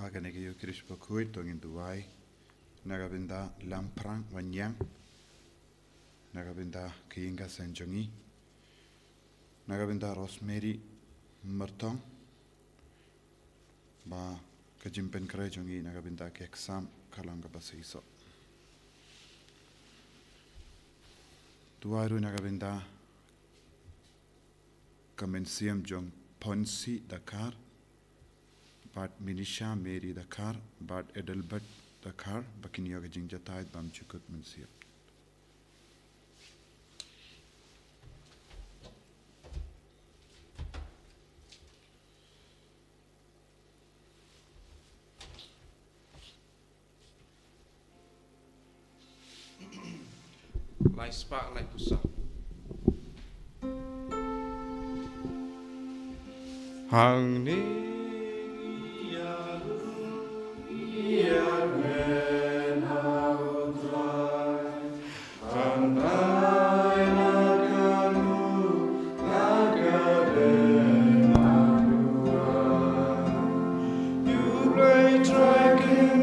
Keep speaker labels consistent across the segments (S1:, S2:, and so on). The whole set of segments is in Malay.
S1: haganegi Krish Bakhuid tongin Dubai nagabinda lamprang wanyang nagabinda Kiyinga Sngi nagabinda Rosemary Myrthong ba kajimpen kray jongi nagabinda ke exam kalanga basiso Duaru nagabinda Kamensiam jong Ponsi Dakar Bat Minisha Mary Dakar Bat Edelbert Dakar Bakin yoga jing jatai bam chukut mensiap
S2: Lai spark lai pusat. Hang ni ya men hau trai pandai nagamu nagaden adua you play dragon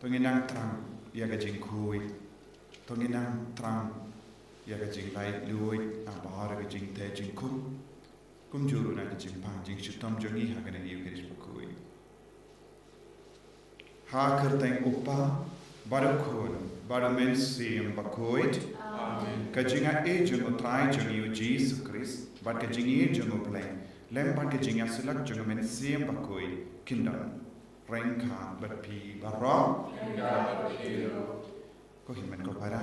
S2: Tonginang trang yaga jing kui tonginang trang yaga jing lai lui abahar ga jing te jing kum juru na jing pang jing shutam jongi haga ne yugesh bakui ha kerteng upa barakun baramen sim bakuit amen ka jinga e jung trai jung yu Jesus Christ bat ka jing e jung pleng lem bat ka jing asilak jung men sim bakui kindam Rengka berpi barok ko himen ko para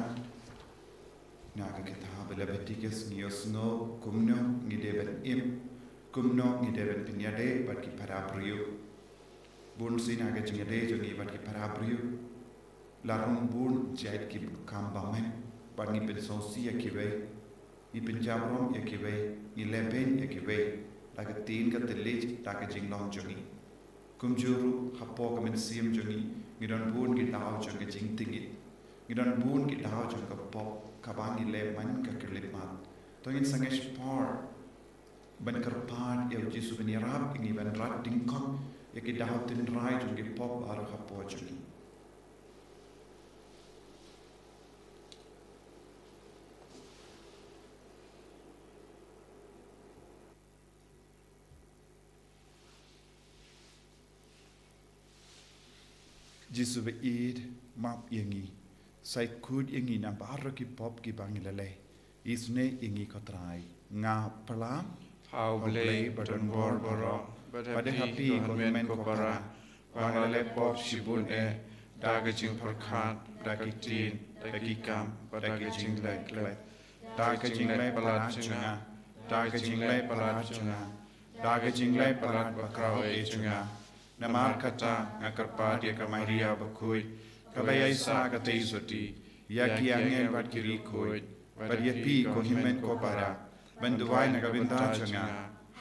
S2: naga kita bela betikes niosno kumno ngideben im kumno ngideben pinyade barki para priu bun sinaga jingade jongi barki para priu larum bun jait ki kambamen barni pensosi yakiwe ni penjabrom yakiwe ni leben yakiwe laga tin ka telej laga jinglong jongi Kumjuru hapo kamen siam jongi ngidon bun ki dao jong jing tingit ngidon bun ki dao jong ka pop kabangi le man ka kerlit mat tongin sangesh par ban karpat ya jisu ben yarab ngi ban rat Nyngkong ya ki dao tin rai jong ki pop ar hapo jongi Jisu be id map yengi sai kud yengi na barra ki pop ki bangilale isne yengi kotrai nga pala How blay baton bor boro but happy men ko para bangale pop shibun daga jing parkhat daga tin daga kam daga jing lai klai daga jing lai palat chunga daga jing lai palat chunga daga jing lai palat bakrao e chunga Namar kata ngakarpa dia kamaria Bakhuid kabaya isa katay soti yaki angel bat kiri koid bat yapi ko himen ko para banduay nagabinta changa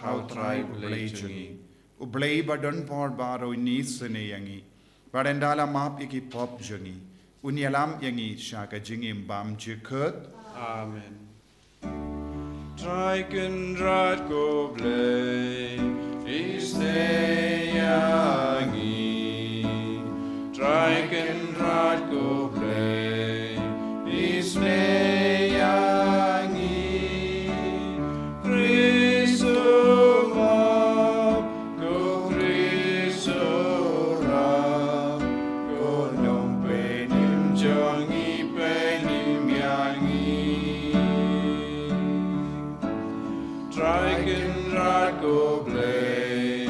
S2: how try ublay chungi ublay badon por baro nis ne yangi barendala map iki pop chungi unyalam yangi shaka jingim bam chikut amen try can rat go blay is Try can rot go play is yangi Cristo go Cristo rap go nom penim jongi penim yangi Try can rot go play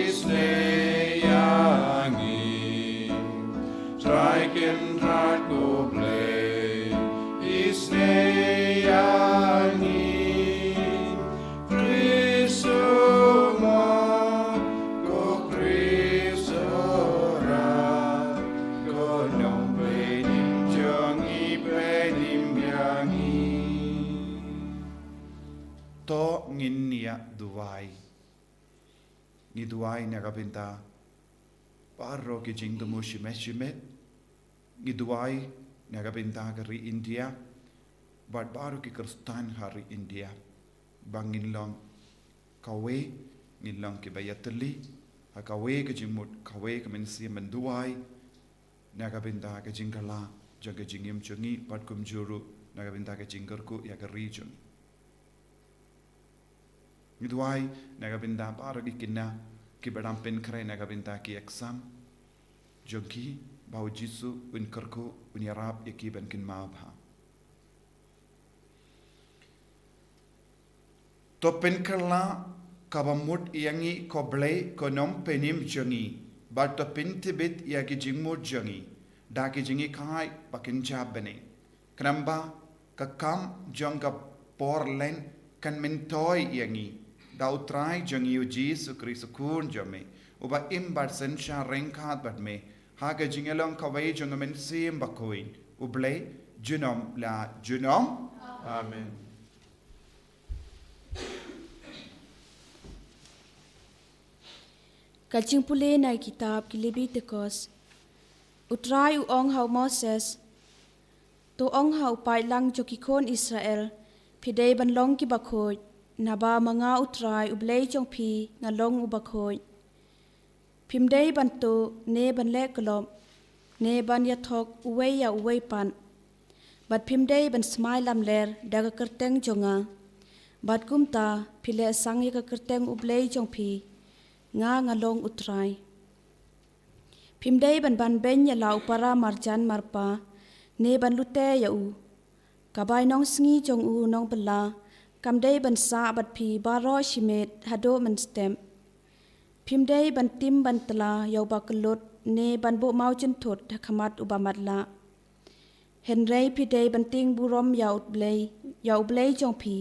S2: is yangi Try can to ngin nia duai ni duai na kapinta paro ki jing tumu shimet ni duai na kapinta kari India but baru ki Kristan hari India bangin long kawe ngin long ki bayatli ha kawe ki jimut kawe ki mensi menduai na kapinta ki jingkala jaga jingim chungi pat kum juru na kapinta ki jingkarku ya ka region Midwai nagabinda para gikina kibadam pen kray nagabinda ki exam jogi bau jisu unkarku unyarap yakiban kin maabha to pen karla kabamut yangi koblay konom penim jongi but to pen tibit yagi jingmut jongi daki jingi kai pakin jabane kramba kakam jonga porlen kan mentoy yangi Dau try jangiu Jesu Kristo kun jame uba imbat sensha rengkat bat me haga jingelong kawai jangamen sim Bakhuid ublay junom la junom amen
S3: Kajing pule nai kitab ki Leviticus utrai u ong hau Moses to ong hau pai lang jo ki kon Israel pidei ban long ki Bakhuid Naba mga utray ublay jong pi ngalong Bakhuid. Pimday banto ne ban le kolom ne ban yathok uway ya uway pan. Bat pimday ban smile lam ler daga kerteng jonga. Bat kumta pile sang ya kerteng ublay jong pi nga ngalong utray. Pimday ban ben ya lau para marjan marpa ne ban lute ya u. Kabay nong sngi jong u nong bela. Kamday ban sa bat pi baro shimet hado man stem. Pimday ban tim ban tala yaw bakalot ne ban bo mau jen thot hakamat ubamatla. Henry piday ban ting burom yaw blay jong pi.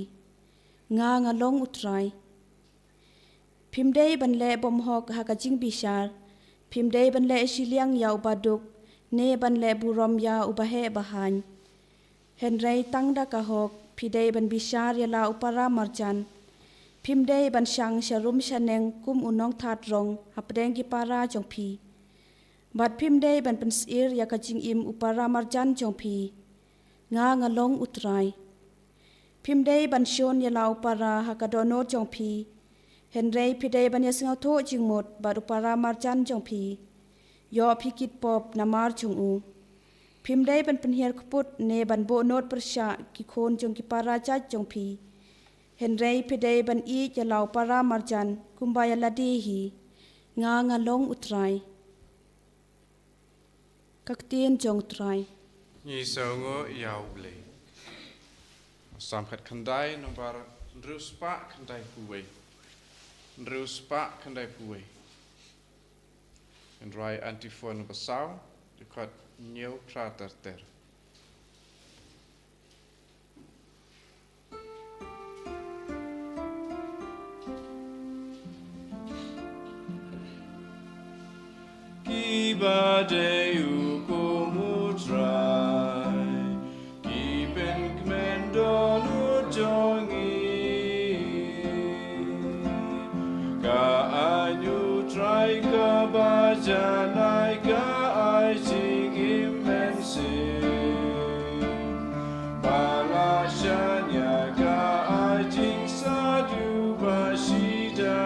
S3: Nga ngalong utray. Pimday ban le bom hok hakajing bishar. Pimday ban le shiliang yaw baduk ne ban le burom ya ubahe bahan. Henry tangda kahok Pidei ban bishar yala upara marjan. Pimdei ban shang sharum shaneng kum unong that rong hapdeng ki para jong pi. Bat pimdei ban pensir ya kajing im upara marjan jong pi. Nga ngalong utray. Pimdei ban shon yala upara hakadono jong pi. Henry pidei ban yasngau to jingmot bat upara marjan jong pi. Yo pikit pop namar jong u. Pimday ban penhiar kuput ne ban bo not persya ki khon jong ki para jat jong pi. Henry piday ban I jalau para marjan kumbaya ladihi nga ngalong utray. Kaktien jong utray.
S4: Ni songo yauble. Sampat kandai nomor ruspa kandai puwe. Ruspa kandai puwe. Henry antifon basau dekat New Prater. Kiba Taïew kumutrai, kipen kmendon ujongi, ka anyu trai ka bajanai ka aichi. Balashanya ka ajing sadu bashida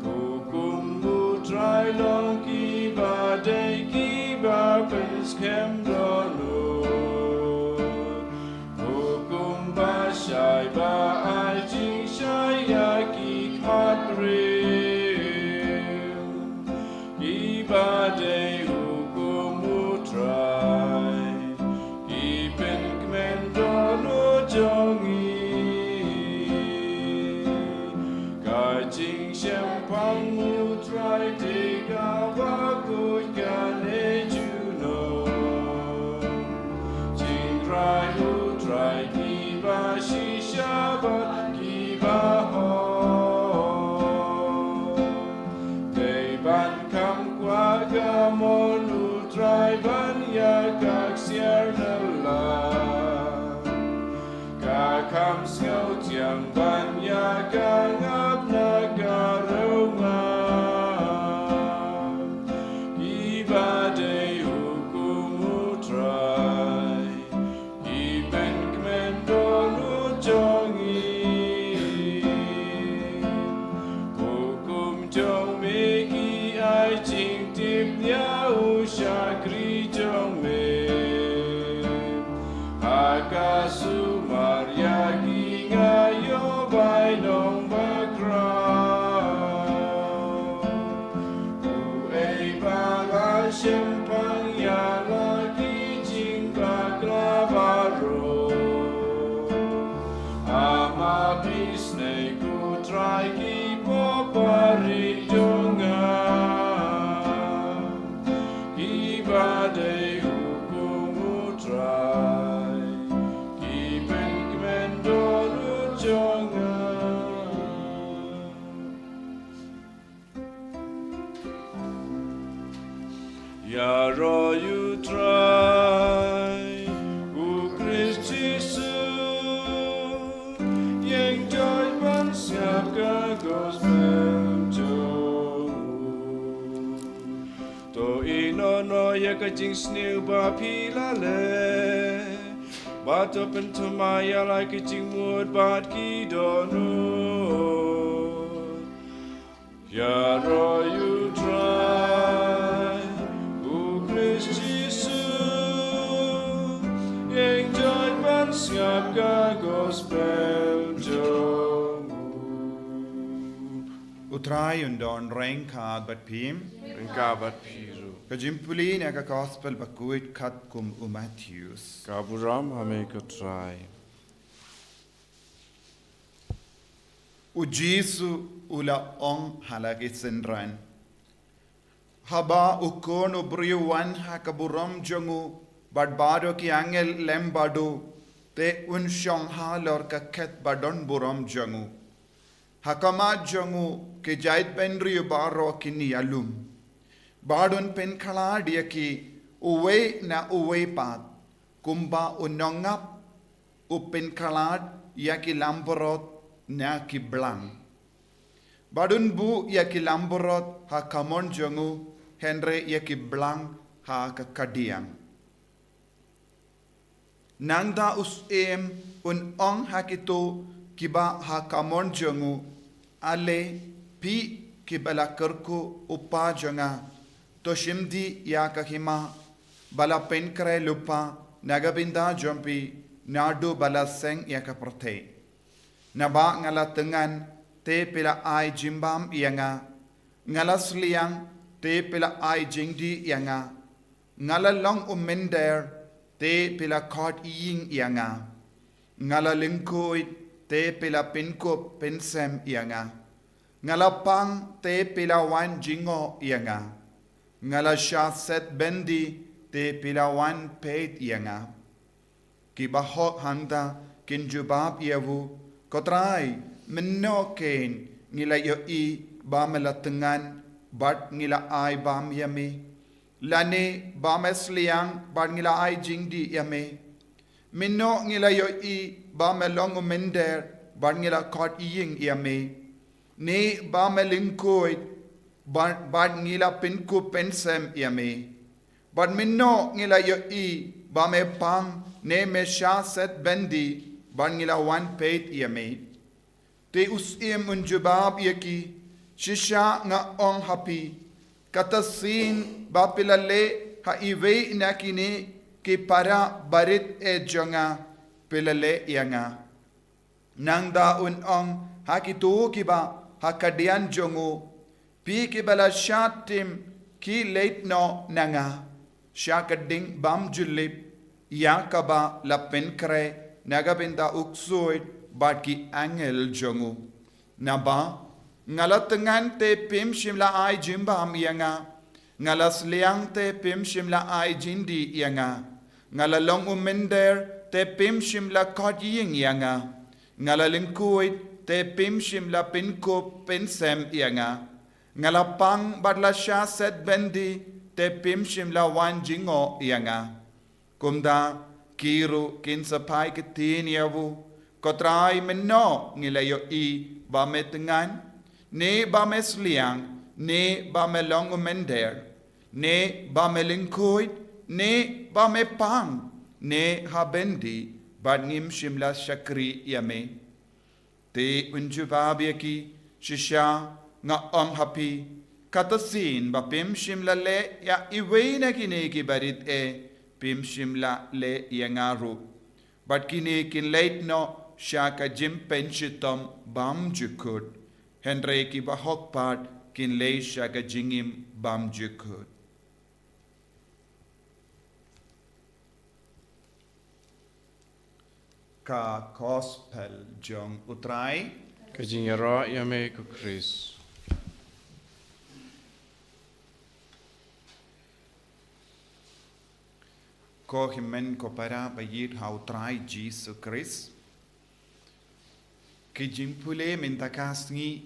S4: Hukum mutrai long ki badai ki bapens kemdono Hukum bashai ba ajing shaya ki kmatre Ki badai Ka yang banyak ngap nagarunga ibadai hukum utrai iben kemendon ujongi hukum jong meki ai ching tip nya usyakri jong me Akasu Maria Ginga Yo Bailong Bakrau Uei Bala Shempang Ya Lagi Jing Baklavaro Ama Bisne Kutrai Ki Popari Jonga Ibadai Hukum Utrai Ya ro you try U Christ Jesus Yang joy ban siap ka gospel jo To ino no ya ka jing sniu ba pila le But up into Maya like a jing wood but ki dono Ya ro you try U Christ Jesus Yang joy ban siap ka gospel jo
S2: Utrai undon rengkad bat pim.
S4: Rengkabat piru
S2: Kajimpuli na ka gospel Bakhuid kat kum Matthews.
S4: Kaburam hame ka try
S2: U Jesu ula ong halagi sendran. Haba ukon ubriwan hakaburam jongu bad bado ki angel lembadu te unshong halor ka ket badon buram jongu. Hakama jongu ke jait benri baro kini alum. Badun pen khala dia ki uwe na uwe pat kumba unongap upen khalad ya ki lamborot na ki blang. Badun bu ya ki lamborot ha kamon jongu Henry ya ki blang ha ka kadiang. Nangda us un ong ha ki to kiba ha kamon jongu ale pi kibala kerku upa jonga to shimdi ya ka hima bala penkre lupa nagabinda jompi nadu bala seng ya ka prothe. Naba ngala tengan te pila ai jimbam yanga ngala sliang te pila ai jingdi yanga ngala long umender te pila khot ying yanga ngala lingkoi te pila pinko pensem yanga ngala pang te pila wan jingo yanga ngala sha set bendi te pila wan pet yanga ki bahok hangda kin jubab yavu kotrai menno ken ngila yo I bamela tengan bat ngila ai bam yame lane bamesliang bat ngila ai jingdi yame minno ngila yo I bamelong mender bat ngila kot ying yame ne bamelingkoi bat ngila pinku pensem yame bat minno ngila yo I bame pang ne me sha set bendi Bangila wan peit yame. Te usim unjubab yaki. Shisha nga ong hapi. Katasin bapilale ha iwe nakine ki para barit e jonga pilale yanga. Nangda un ong hakitu kiba hakadian jongu. Pi kibala shatim ki late no nanga. Shakading bam julip. Yakaba la penkre. Nagabinda uksuit bat ki angel jongu. Naba ngalatengan te pim shimla ai jimbam yanga. Ngalas liang te pim shimla ai jindi yanga. Ngalalong umender te pim shimla kot ying yanga. Ngalalingkuit te pim shimla pinko pensem yanga. Ngalapang batla sha set bendi te pim shimla wan jingo yanga. Kumda Kiru kinsapai ke tin yavu Kotrai meno ngilayo ba me tengan, ne ba me sliang, ne ba me long umender, ne ba me lingkuid, ne ba me pang, ne habendi, ba ngim shimla shakri yame. Te unjubabi ki shisha nga hapi, katasin ba pim shimla le ya iwe na kineki barit pim shimla le yangaru. But kinekin late no shaka jim penchitom bam jukut. Henry ki bahok part kin lay shaka jingim bam jukut. Ka gospel jong utrai.
S4: Kajing yara yame ku Chris.
S2: Ko himen ko para bayit ha utrai Jesus Christ. Ki jimpule mintakas Sngi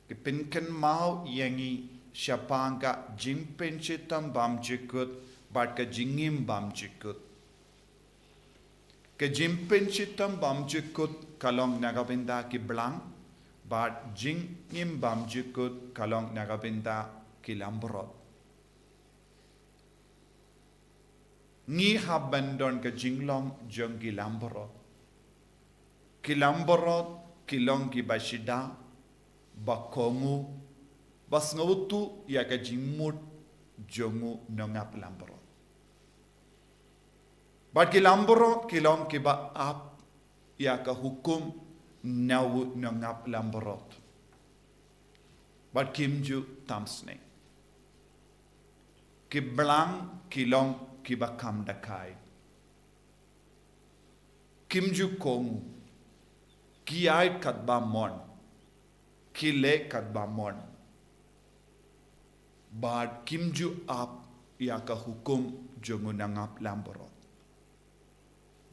S2: ki pinkan mau yangi syapanga jimpen chitam bam jikut bat ka jingim bam jikut. Ke jimpen chitam bam jikut kalong nagabinda ki blang bat jingim bam jikut kalong nagabinda ki lambrot. Ngi habandon ke jinglong jong ki lambrot. Kilamborot kilong ki bashida bakongu basngautu ya ka jimut jongu nongap lamborot. But kilamborot kilong ki ba ap ya ka hukum nawu nongap lamborot. But kimju tamsne. Kiblang kilong ki ba kamdakai. Kimju kongu. Kiai katba mon, kile katba mon. Bad kimju ap ya ka hukum jongunangap lamborot.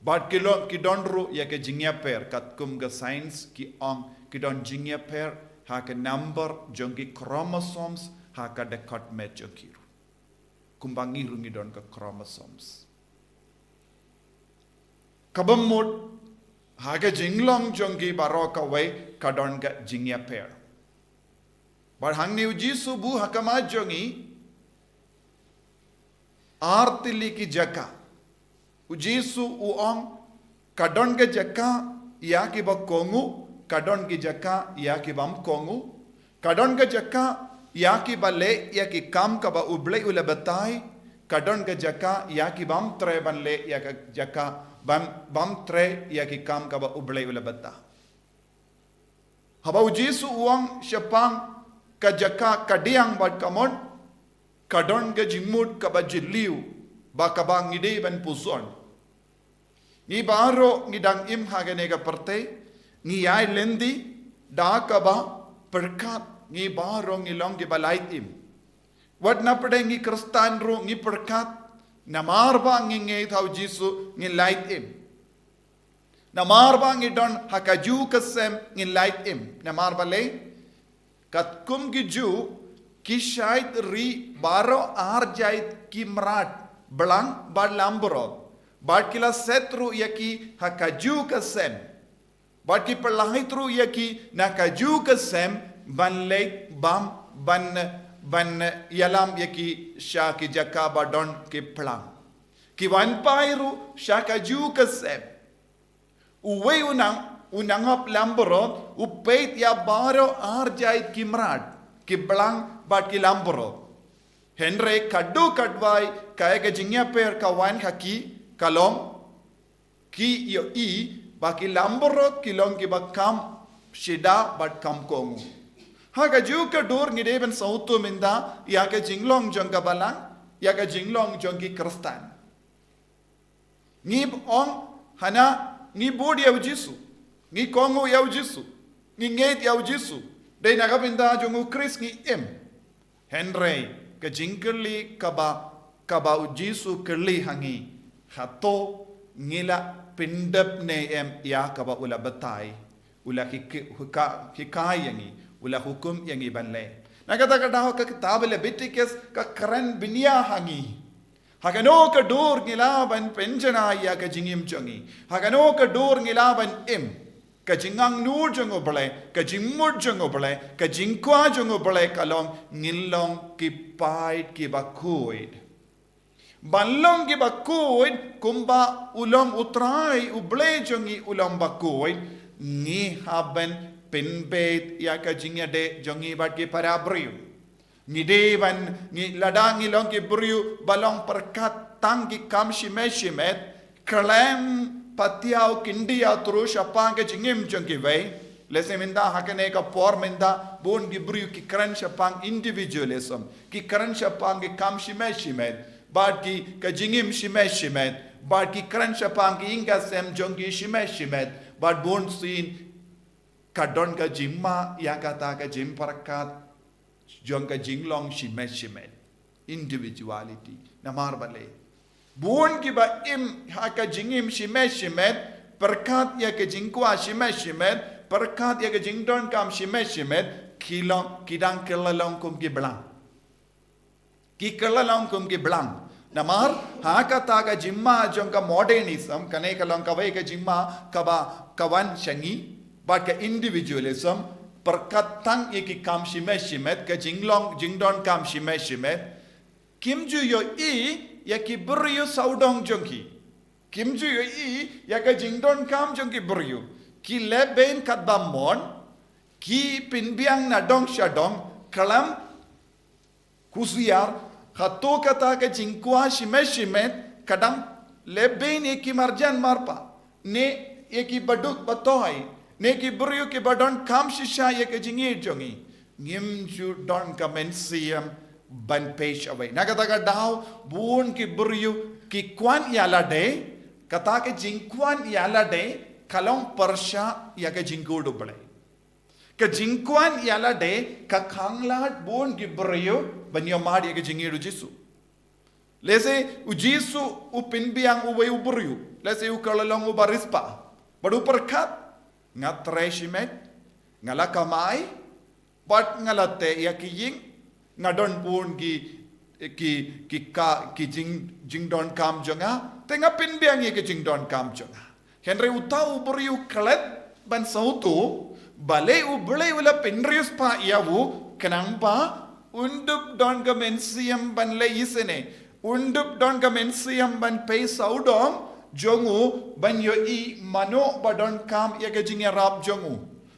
S2: Bad kilon kidonru ya ka jingya per katkum ga science ki ong kidon jingya per ha ka number jongi chromosomes ha ka dekat me jokiru. Kumbangi rungi don ka chromosomes. Kabamut Haga jinglong jongi baroka way kadon ga jingya per. But hangni ujisu bu hakama jongi artili ki jaka. Ujisu uong kadon ga jaka ya ki ba kongu, kadon ki jaka ya ki bam kongu, kadon ga jaka ya ki ba le ya ki kam ka ba uble ule batai, kadon ga jaka ya ki bam tre ban le ya ka jaka bam tre ya ki kam ka ba ublay ula bata. Haba ujisu uang syapang ka jaka kadiang bad kamon kadon ga jimut ka ba jiliu ba ka ba ngide ban puson. Ni baro ngidang im hagane ga parte ni ay lendi da ka ba perkat ni baro ngilong gi balait im. Wad na pade ngi kristan ro ngi perkat namarba ngi thau jisu ngi light im. Namarba ngi don hakaju kasem ngi light im. Namarba le kat kum gi ju ki shait ri baro ar jait ki mrat blang bad lamborot. Bad kila setru yaki hakaju kasem. Bad ki perlahitru yaki nakaju kasem ban le bam ban yalam yaki shaki jakaba don ki plang. Ki wan pairu shaka ju kasem. Uwe unangap lamborot upeit ya baro arjait kimrad ki plang bat ki lamborot. Henry kadu kadwai kaya ke jingya per kawan haki kalong ki yo baki lamborot kilong ki bakam shida bat kam kongu. Haga juga dur ngide ben sautu minda ya ke jinglong jong kabalang ya ke jinglong jong ki kristan. Ngib ong hana ngi bodi ya ujisu ngi kongo ya ujisu ngi nget ya ujisu dei nagabinda jong kris ngi em Henry ke jingkerli kaba ujisu kerli hangi hato ngila pindap ne em ya kaba ula batai ula hikayangi ula hukum yangi banle. Nagata-kata ho ka kitab Leviticus ka keren binia hangi. Hagano ka dur ngilaban penjana ya ka jingim jongi. Hagano ka dur ngilaban im. Ka jingang nur jongo bale, ka jingmur jongo bale, ka jingkwa jongo bale kalong ngilong ki pait ki Bakhuid. Banlong ki Bakhuid kumba ulong utrai uble jongi ulong Bakhuid ngi haben penbet ya ka jingade jongi bat ki parabriu. Ngi devan ngi ladang ilong ki briu balong perkat tang ki kam shimet kalem Taïew kindia terus apa ke jingim jengki way lese minda hakane ka por minda bon gi briu ki kran shapang individualism ki kran shapang ki kam shimet bad ki ka jingim shimet bad ki kran shapang ki inga sem jengki shimet bad bon sin kadon ka jimma ya kata ka jim parakat jong ka jinglong shimet individuality namar bale Buon ki ba im haka jingim shimet perkat ya ke jingkwa shimet perkat ya ke jingdon kam shimet kilong kidang kelalong kum ki belang ki kelalong kum ki belang namar haka ta ka jimma jong ka modernism kane kalong ka vai ka jimma kaba kawan Sngi ba ka individualism perkat tang ya ki kam shimet ka jingdon kam shimet kimju yo ya ki beriu saudong jongki kimju yo ya ka jingdon kam jongki beriu ki leben kat bamon ki pinbiang na dong shadong kalam kusiar khato kata ka jingkwa shimet kadam leben ye ki marjan marpa ne ye ki baduk batoy ne ki beriu ki badon kam shisha ye ka jingi jongi ngimju don kamensiam ban page away nagataga daw bun ki buriu ki kwan yala de kata ke jingkwan yala de kalong persha ya ke jingkudu bale ke jingkwan yala de ka khanglat bun ki buriu banyo mad ya ke jingidu jisu lese u jisu u pinbiang u way u buriu lese u kalalong u barispa badu perkat ngatreshimet ngalakamai pat ngalate ya ki ying ngadon pun ki jingdon kam jonga tenga pinbiang ye ki jingdon kam jonga henry utau buriu klet ban sautu bale u bule wala pinrius pa yawu kenapa undup don gamensiam ban le isene undup don gamensiam ban pay saudom jongu ban yo I mano badon kam ye ke jingya rap jongu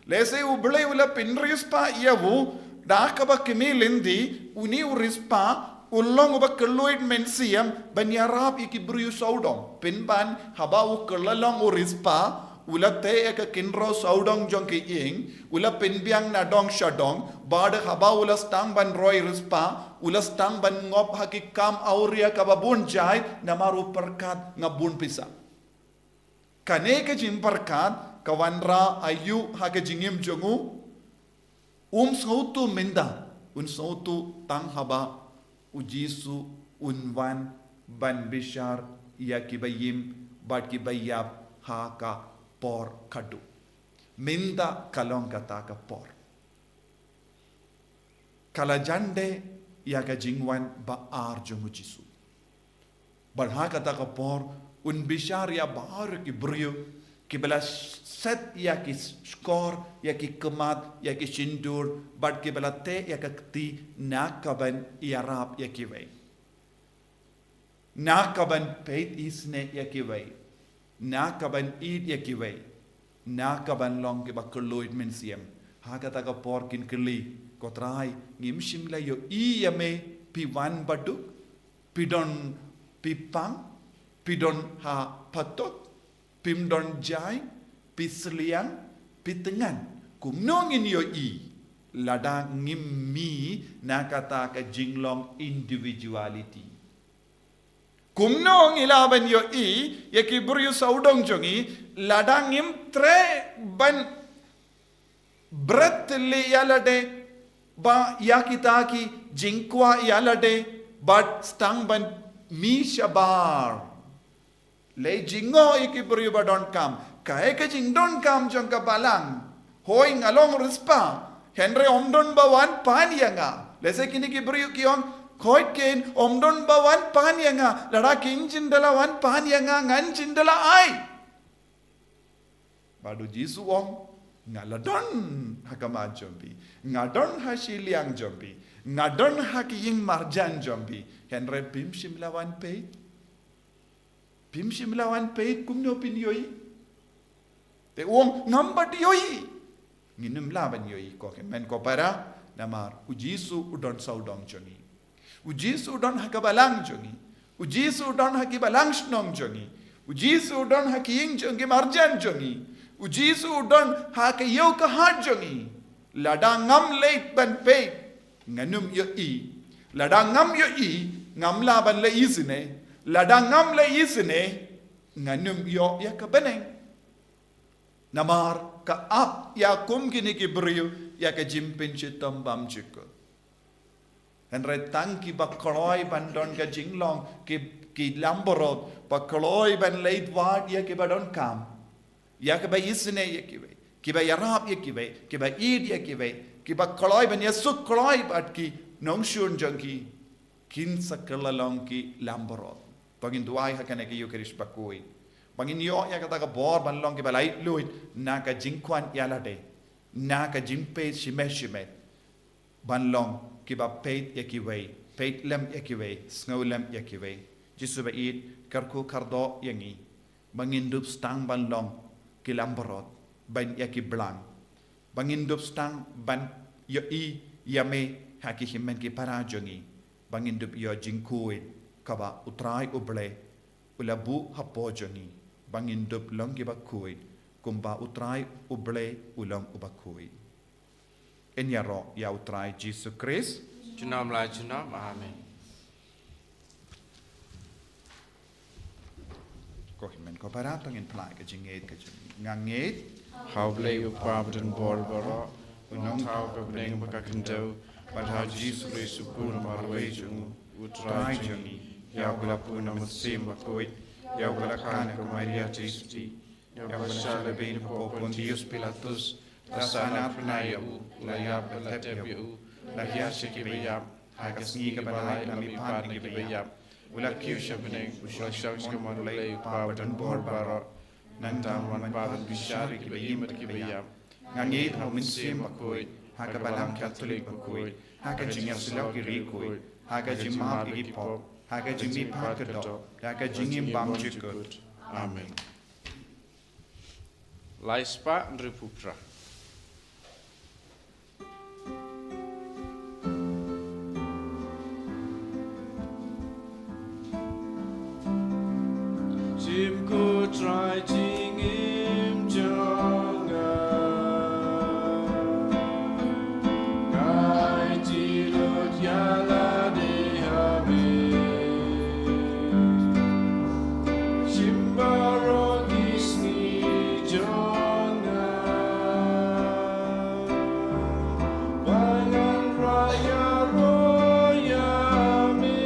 S2: lese u bule wala pinrius pa yawu Dakaba kimilindi uni urispa ulong uba keluit mensiam banyarap iki beriu saudong pinban haba u kelalong urispa ulate eka kinro saudong jong ki ing ula pinbiang na dong shadong bad haba ula stang ban roy rispa ula stang ban ngop haki kam auria kababun jai namaru perkat ngabun pisa kane ke jim perkat kawanra ayu hake jingim jongu sautu minda sautu tang haba ujisu unwan ban bishar ya kibayim bat kibayab ha ka por kadu minda kalong kata ka por kala jande ya ka jingwan ba ar jongu jisu bar ha kata ka por un bishar ya bar ki brio ki bela set ya ki skor ya ki kemat ya ki sindur bad ki bela te ya ka kti nakaban ya rap ya ki way nakaban peit isne ya ki way nakaban id ya ki way nakaban long ki bakloid men siam ha kata ka por kin kli kotrai ngim shimla yo I yame pi wan badu pidon pipang pidon ha patot pimdon jai pisliang pitengan kumnongin yo I lada ngimmi nakata ka jinglong individuality kumnong ilaban yo I yakiburiyo saudong jongi lada ngim tre ban brat le yalade ba yakitaki jingkwa yalade but stang ban mi shabar le jingo ikiburiyo ba don kam kae ka jing don kam jong ka balang hoi ngalong rispa henry omdon ba wan pan yanga lese kini kiburiyo kiong khoi ken omdon bawan pan yanga lada king jindala wan pan yanga ngan jindala ai badu jisu ong ngaladon hakama jombi ngadon hasiliang jombi ngadon hakiying marjan jombi henre pim shimlawan peit kumno pin yoi te ong ngambat yoi nginum laban yoi ko men ko para namar ujisu udon saudong jongi ujisu udon hakabalang jongi ujisu udon hakibalang snong jongi ujisu udon hakiying jongi marjan jongi ujisu udon hakayo ka hat jongi ladangam leit ban peit nganum yo i ladangam yo i ngam laban le isine ladangam le isine nganum yo ya ka beneng namar ka ap ya kum gini ki brio ya ka jimpin chitam bam chiko henre tangki bakloi bandon ka jinglong ki lamborot bakloi ban leit wad ya ki badon kam ya ka ba isne ya ki ba yarap ya ki ba id ya ki ba kloi ban yasuk kloi bat ki nongshun jangki kin sakalalong ki lamborot pagin duai hakane ki yukerish Bakhuid bangin yo ya kata ka bor ban long ki balai luit na ka jingkwan yalade na ka jimpe shime ban long ki ba peit ya ki wei peit lem ya ki wei snow lem ya ki wei jisu ba id karku kardo yangi bangin dup stang ban long ki lamborot ban ya ki blang bangin dup stang ban yo i yame haki himen ki parajongi bangin dup yo jingkuin kaba utrai uble ulabu hapojoni bangin dup long ki Bakhuid kumba utrai uble ulang Bakhuid enyaro ya utrai Jesus Christ
S4: Junam la junam, amen.
S2: ko himen ko baratang in plai ka jinged ka nganged
S4: How blay upabden bol baro, unong tau kabring bakakendo, but how Jesus Christ upuna marwejung, utrai jungi, yaugula puna musim Bakhuid, yaugula kana ko Maria Tisti, yaugula shala bin po Pontius Pilatus, lasana pnayu, layab latebu, lahyasya kibayab, hagasngi kabalay lamipan ni kibayab, ula kyusha beneng, ula shaks kamalay upabden bol baro, nantang wan paran bishari kibayim at kibayam ngangit na uminsim Bakhuid haga balang Catholic Bakhuid haga jingya silaw kirikuid haga jimap igipop haga jimi pakado haga jingim bam jikut amen. Laispa Nripupra. Simku try jingim jonga Kai tilot yala de habe Shimbaro gisni jonga Bangan raya roya me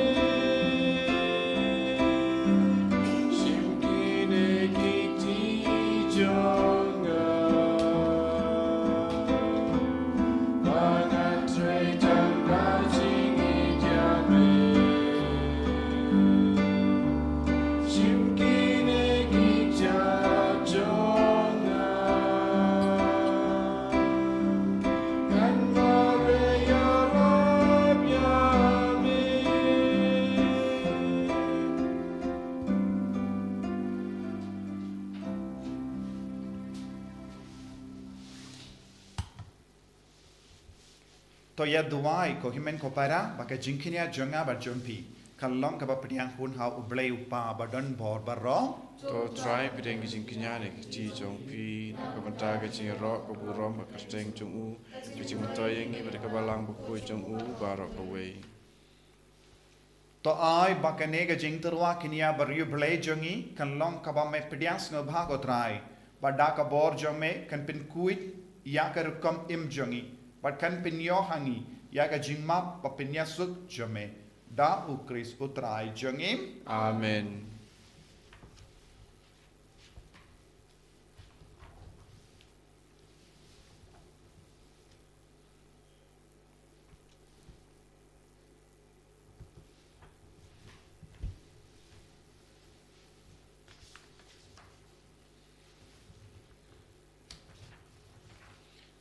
S2: to ya duai ko himen ko para baka jingkinya jonga ba jompi kallong ka ba pediang hun ha ublei upa ba don bor ba ro
S4: To try bideng kijing kinyanik ji jong pi kabanta kijing rock kaburom kasteng jong u kijing matoyeng iba kabalang Bakhuid jong u barok away.
S2: to ai baka nega jing terwa kinia ba yu blei jongi kallong ka ba me pediang sno bha ko trai ba da ka bor jome kan pin kuit ya ka rukom im jongi but kan pinyo hangi ya ka jingma pa pinyasuk jome da u Chris utrai jongim
S4: Amen.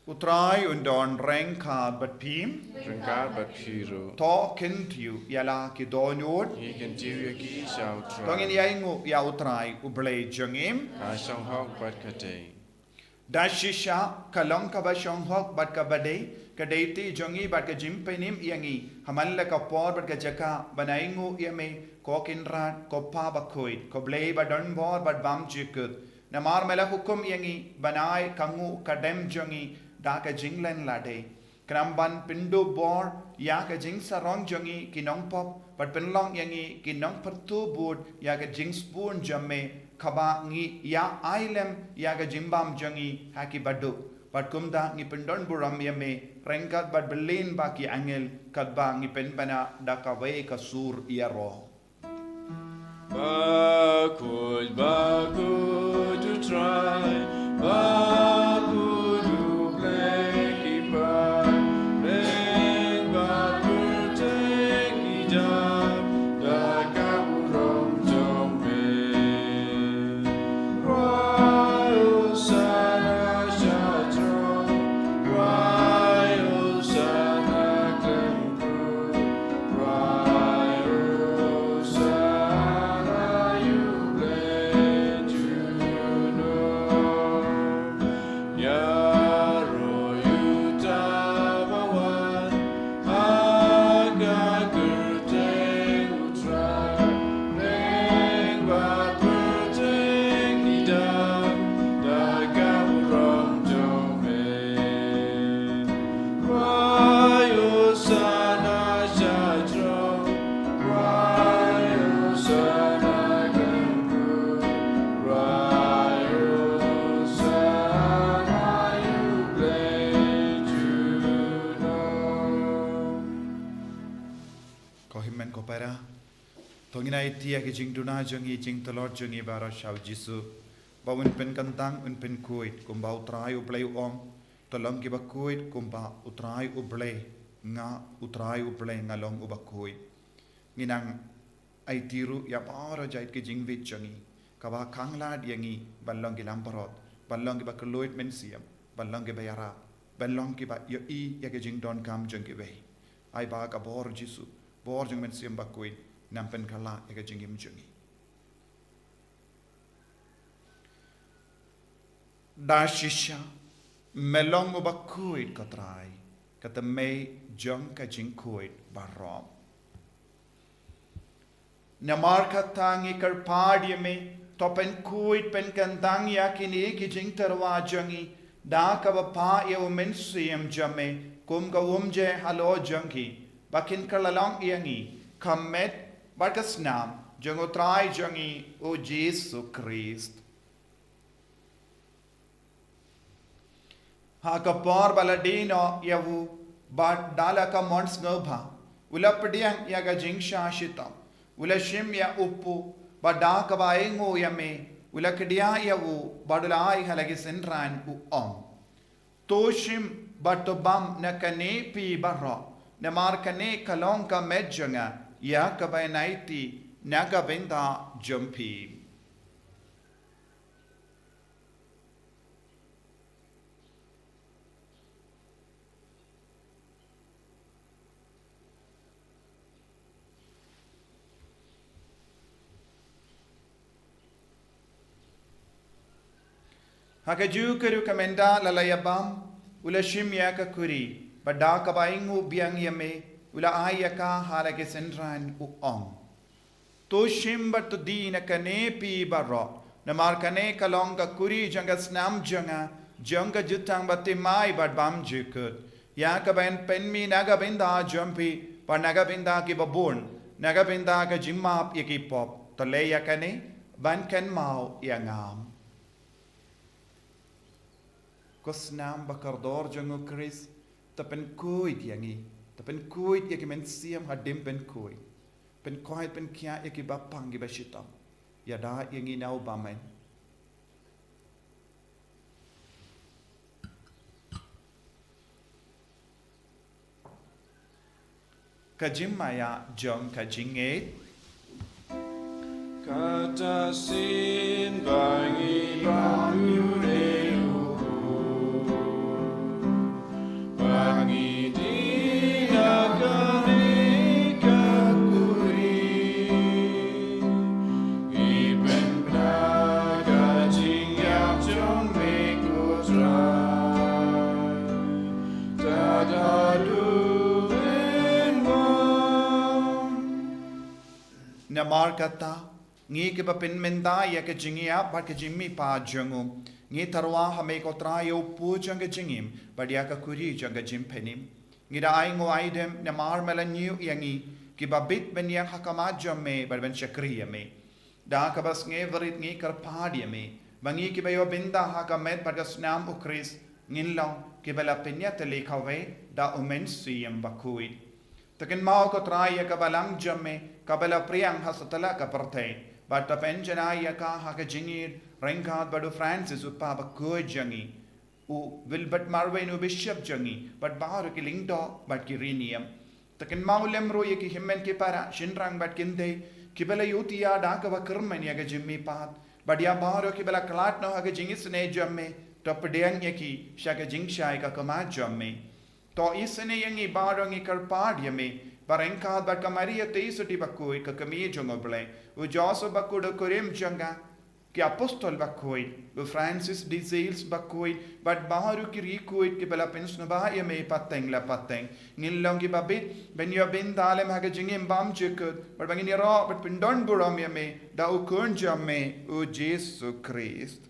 S2: Utrai undon reng kad bat pim.
S4: Rengkar bat piro.
S2: To kintiu yala ki donut.
S4: He can do your geese out.
S2: Tongin yaingu ya utrai ublay jangim.
S4: I shall hog bat kate.
S2: Dashisha kalong ka ba shong hok bat ka badai. Kadati jongi bat ka jimpenim yangi. Hamalla ka por bat ka jaka banaingu yame. Ko kinrat ko pa bakhuid. Ko blay ba don bor bat bam jikut. Namar mela hukum yangi. Banai kangu kadem jongi. Da ka jinglen lade. Kramban pindu bor. Ya ka jing sarong jongi. Kinong pop. Bat penlong yangi. Kinong pertu bud. Ya ka jing spoon jamme. Kaba ngi ya ailem ya ga jimbam jangi haki badu bat kumda ngi pendon buram yame rengkat bat belin baki angel kadba ngi penbana dakawe kasur iaro
S4: Bakhuid to try. Bakhuid to play keeper. Bang Bakhuid take it up. Da kaburong jombe. Royal Sana Shatro. Royal Sana Klemku. Royal Sana you play to know. Yaro you tabawan. Aga kurteng utra. Neng bat kurteng idam. Daga urong jome. Royal Sana Shatro. Royal Sana Klemku. Royal Sana you play to know.
S2: ko himmen ko para tongina itia ki jing duna jangi jing talor jangi bara shaw jisu bawun pen kantang un pen kuit kumba utrai ublay om tolong ki bakuit kumba utrai ublay nga utrai ublay ngalong ubakuit nginang ay tiru ya para jait ki jing vit jangi kawa kanglad yangi balong ki lamparot balong ki bakaloit men siam balong ki bayara balong ki ba yo I ya ki jing don kam jang ki bay ay ba ka bor jisu bor jang men siam bakuit nampen kala ya ki jing im jangi dashisha melong ubakuit katrai kata may jang ka jing kuit barom Namar katangi karpadi me topen kuit pen kantang ya kini ki jing terwa jangi da ka pa ye men siam jame kum ka je halo jangi bakin kalalong yangi kamet barkasnam jango trai jangi o Jesu Christ ha ka por baladino yavu ba dala ka mons ngobha ulapdiang ya ga jing shashitam Ulashim ya upu bada kabaingo yame ulakdia yawu badulai halagi senran u Toshim batobam nakane pi barra namarkane kalong ka medjanga ya kabainaiti nagabenda jumpi Hakaju karu kamenda lalayabam ulashim yaka kuri bada kabaingu biang yame ula ayaka halake senran Toshim batudina kanepi barra namar kane kalonga kuri janga snam janga janga jutang batimai badbam jukut yakaben penmi nagabinda jumpi par nagabinda ki babun nagabinda ka jimap yaki pop tole yakane ban ken mau yangam Kosnam bakardor jango Chris tapen kuit yangi tapen kuit yaki men siam hadim pen kuit pen kuit pen kia yaki bapang gi bashitam yada yangi nau bamen kajim maya jong kajinge
S4: Kata sin bangi banyu
S2: mar kata ngi ke bapin menda ya ke jingia ba ke jimmi pa jangu ngi tarwa hame ko Taïew pu janga jingim ba dia ka kuri janga jim penim ngi da ai ngo aidem ne mar melanyu yangi ki babit ben yang hakama jamme ba ben shakriya me da ka bas nge verit ngi kar padia me bangi ki bayo binda hakamet ba ga snam ukris ngin long ki bala penya te lekhawe da umen siyam Bakhuid takin mau ko Taïew ka balang jamme ka bala priang hasatala ka parthe but the penjana ka haka jingir rengkat badu Francis upa Bakhuid jangi u will but marwe no bishop jangi but bahar ki lingdo but ki rinium takin maulem ro ye ki himmen ki para shinrang but kinde ki bala yutia da ka bakrmen ya ga jimmi pat but ya bahar ki bala klat no haka jingis ne jamme top deang ye ki shaka jingshai ka kama jamme to isne yangi barongi karpad yame barengkat but kamaria teisuti Bakhuid ka kami jongoble u Joso Bakhuid kurim janga ki apostol Bakhuid u Francis de Sales Bakhuid but baharu ki rikuid ki bela pensno ba yame pateng la pateng ngilong ki babit ben yo bin dalem haga jingim bam chekut but bangin ro but pindon buram yame da u kun jamme u Jesus Christ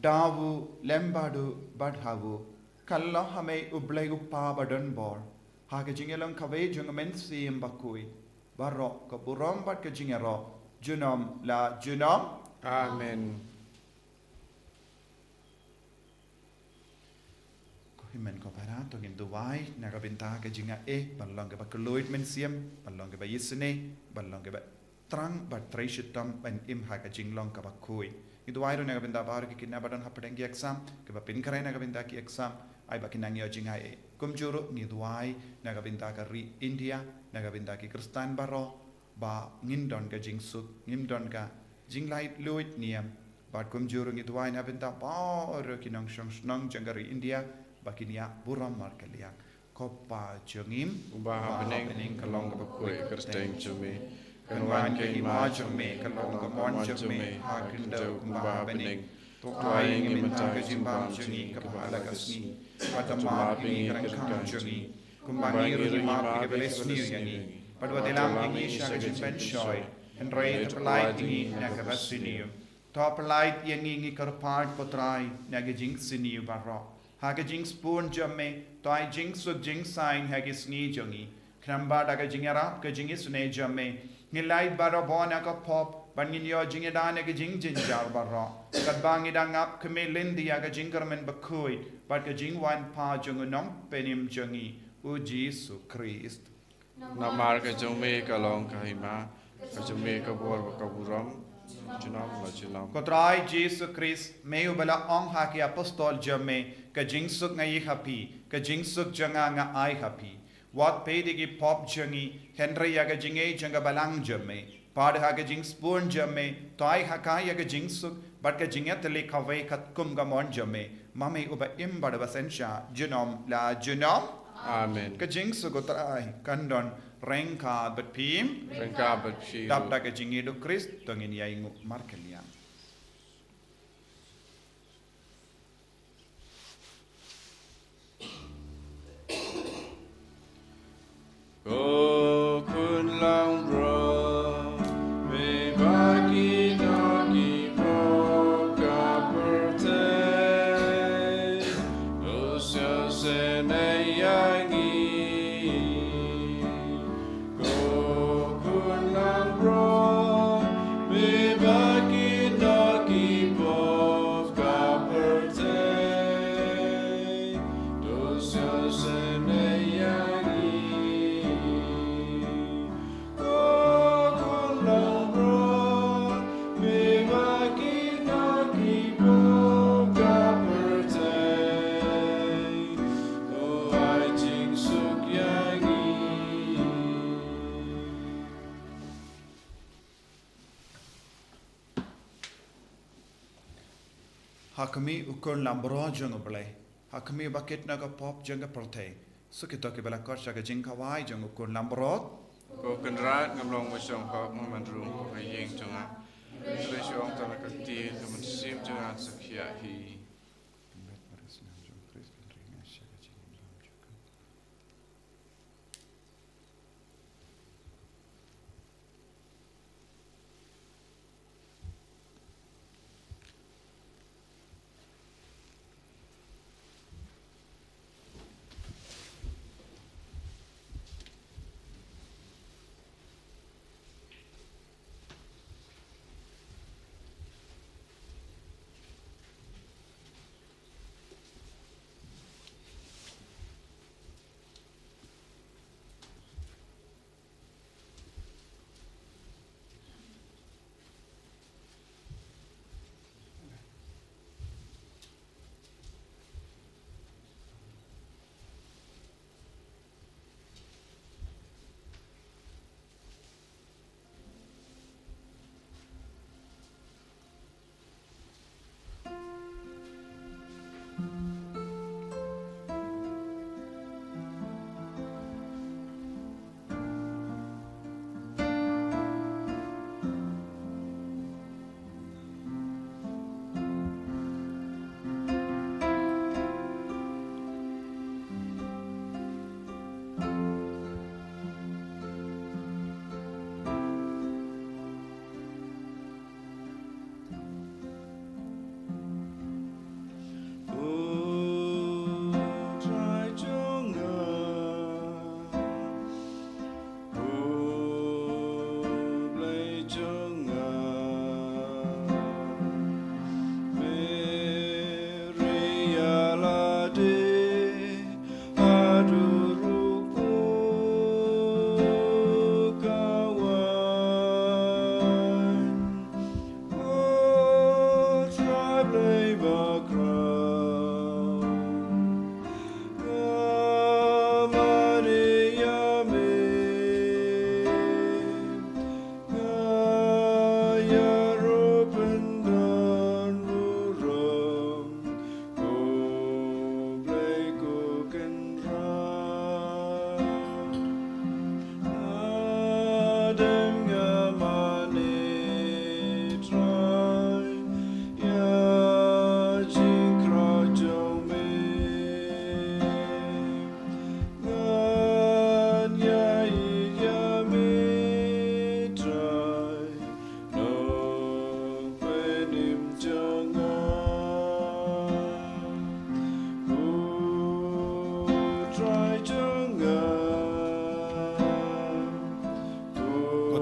S2: Davu lembadu badhavu kalla hame ublay uppa badan bor hage jingelang kave jungamen sim Bakhuid barro ka buram bad ka jingero junam la junam
S4: Amen.
S2: ko himen ko para to ngin duwai na ka binta ka jinga ballang ka bakloid men sim ballang ka bayisne ballang ka trang bad treshitam ben im hage jinglong ka Bakhuid itu airo naga binda bar ki kinna badan hapengi exam ke ba pin kare naga binda ki exam ai ba kinang yo jinga kum juru ni duai naga binda ka ri India naga binda ki Kristan baro ba ngindon ka jingsuk ngindon ka jinglait luit niam ba kum juru ni duai na binda bar ki nang shong jangari India ba kinia buram mar kaliang kopa jongim
S4: Ubah bening kalong ka Bakhuid Kristeng jumi.
S2: Kanwan ke imajam me kalong ka monjam me hakin daw kumbaha bening tuwai ngi mentang ka jimbang jungi ka pahala ka sni patama pingi karangkang jungi kumbangi rudi ma ke beles niu yangi padwa delam ingi sya ka jimpen shoy and rei to light ingi na ka basiniu top light yangi ngi karpart potrai na ga jing siniu barro ha ga jing spoon jamme toy jing suk jing sign ha ga sni jungi kramba daga jingara ka jingi sune jamme ngilait baro bona ka pop bangin yo jingedane ka jing jinjar baro kat bangi dangap keme lindi ya ka jingarmen Bakhuid but ka jingwan pa jungunong penim jungi u Jesus Christ
S4: Namar ka jume kalong ka hima ka jume ka bor ka buram junam la junam.
S2: Kotrai Jesus Christ meu bala ong ha ki apostol jamme ka jingsuk ngai happy ka jingsuk janga nga ai happy wat pedigi pop jangi Henry yaga jinge janga balang jamme pad haga jing spoon jamme toy haka yaga jingsuk but ka jinga tele khawe khat kum ga mon jamme mame uba im bad basensha junom la junom
S4: Amen.
S2: ka jingsuk utrai kandon rengka but pim
S4: Rengka bat shi.
S2: dap da ka jinge do Christ tongin yaingu markeliam
S4: Go kun lang bro, me baki dagi bro ka perte, usya se ne yangi. Go kun lang bro, me baki dagi bro ka perte, usya se ne yangi.
S2: Hakami ukon lambro jang oblay hakami bakit na ka pop jang ka perthe sukito ke bala kor shaga jing kawai jang ukon lambro
S4: Ko kenrat ngamlong masyong ko mamandrung ko kayeng jonga. Tresyong tanah kati kemensim jonga sakya hi.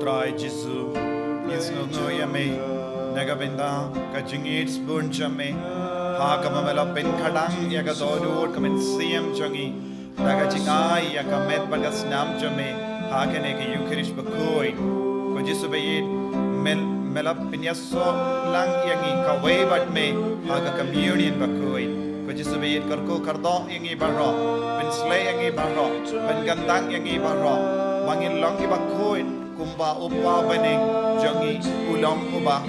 S2: utrai Jesu Isno no yame Nagabinda Kajingit spoon chame Hakamamela pen kadang Yagadodu kamen siem changi Nagajingai Yakamet bagas nam chame Hakaneke Eucharish Bakhuid Ko Jesu bayid Melap pinyaso lang yangi kaway bat me Haga communion Bakhuid Ko Jesu bayid karko kardo yangi barro Pinslay yangi barro Pengandang yangi barro Wangin long ki Bakhuid Kumba upa baning jangi ulang uba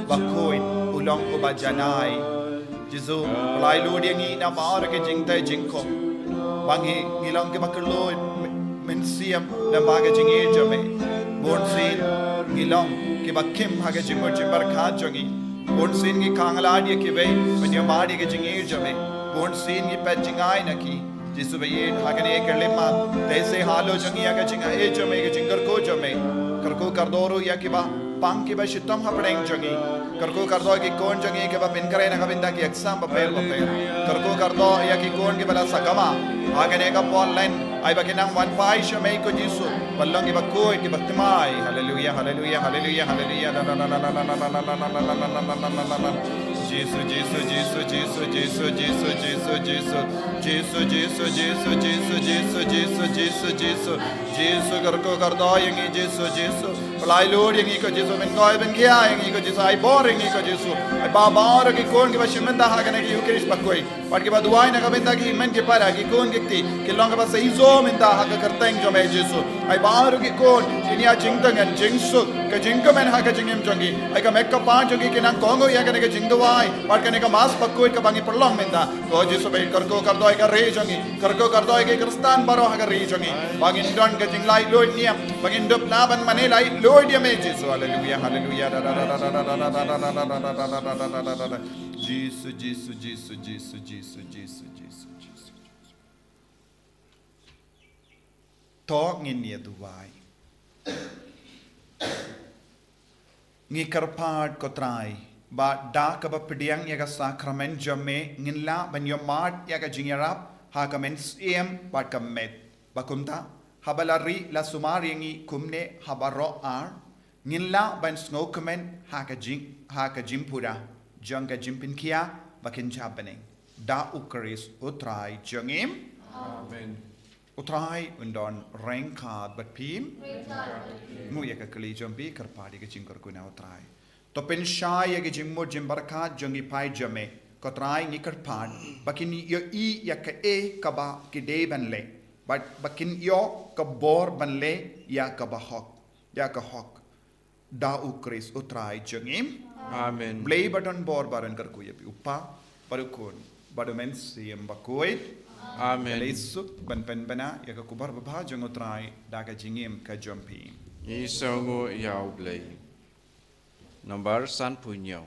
S2: Bakhuid ulang uba janai Jesu lai lu dia ngi na mar ke jing tai jing ko bangi ngilang ke baklo men siam na baga jing e jame bon sin ngilang ke bakim ha ke jing bar kha jangi bon sin ngi kangla dia ke be men ya mari ke jing e jame bon sin ngi pe jingai na ki Jesu be ye ha ke ne ke le ma tese halo jangi ya ke jing e jame ke jingar ko jame karko kardoro ya ke ba pang ke ba shitam ha pdeng jangi karko kardo ki kon jangi ke ba pinkare na kabinda ki exam ba per karko kardo ya ki kon ke bala sakama agane ka online ai ba kinang wan pai shamei ko Jesu ballang ki ba koi ki batmai hallelujah hallelujah hallelujah hallelujah Jesus Jesus Jesus Jesus Jesus Jesus Jesus Jesus Jesus Jesus Jesus Jesus Jesus Jesus Jesus Jesus Jesus karko kardo yangi Jesus Jesus palai lord yangi ko Jesus men koi ben kia yangi ko Jesus ai bor yangi ko Jesus ai ba bar ki kon ki ba shimenda ha kana ki Eucharish bakoi pat ki ba duai na ka benda ki men ki para ki kon ki ti ki long ba sai zo menda ha ka karteng jo me Jesus ai bar ki kon inia jingtangan jingsu ka jingka men ha ka jingem jongi ai ka mek ka pa jongi ki nang kongo ya kana ka jingdwai pat kana ka mas bakoi ka bangi perlong menda ko Jesus be karko kardoi ka re jongi karko kardoi ke kristan baro ha ka re jongi bangin don ka jinglai lord niam bangin dop laban manelai lord ya me Jesus hallelujah hallelujah Jesus Jesus Jesus Jesus Jesus Jesus Jesus Talk in near Dubai Ngi karpad ko try ba da ka ba pediang yaga sacrament jame nginla ban yo mat yaga jingarap ha ka men siem ba ka met ba kumta habalari la sumari ngi kumne habaro ar nginla ban snokemen ha ka jimpura janga jimpin kia ba kin jabane da ukaris utrai jangim
S4: Amen.
S2: utrai undon rengkad bat pim mu yaga kali jambi karpadi ke jingkar kuna utrai to pen shai yaga jimmo jimbarkat jangi pai jame ko trai ngi karpad bakin yo I yaka e kaba ki de banle but bakin yo ka bor banle ya ka ba hok ya ka hok da ukris utrai jangim
S4: Amen.
S2: Blay button bor baran kar ko yapi uppa parukon badomen siem Bakhuid
S4: Amen.
S2: Lesu ban pen bana ya ka kubar ba jang utrai da ka jingim ka jompi
S4: Isongo yau blay. Nomor san punyo.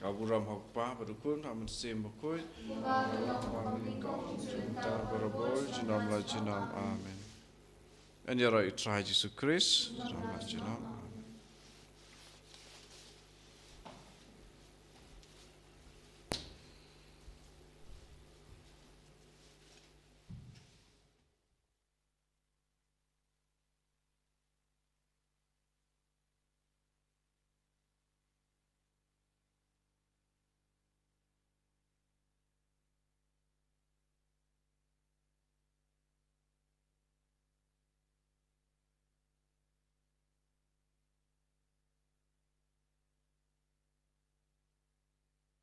S4: Aburam hokpa berukun hamun sim Bakhuid. Nyngkong cinta berabol jinam la jinam amen. And yara itrai Jesu Christ jinam la jinam.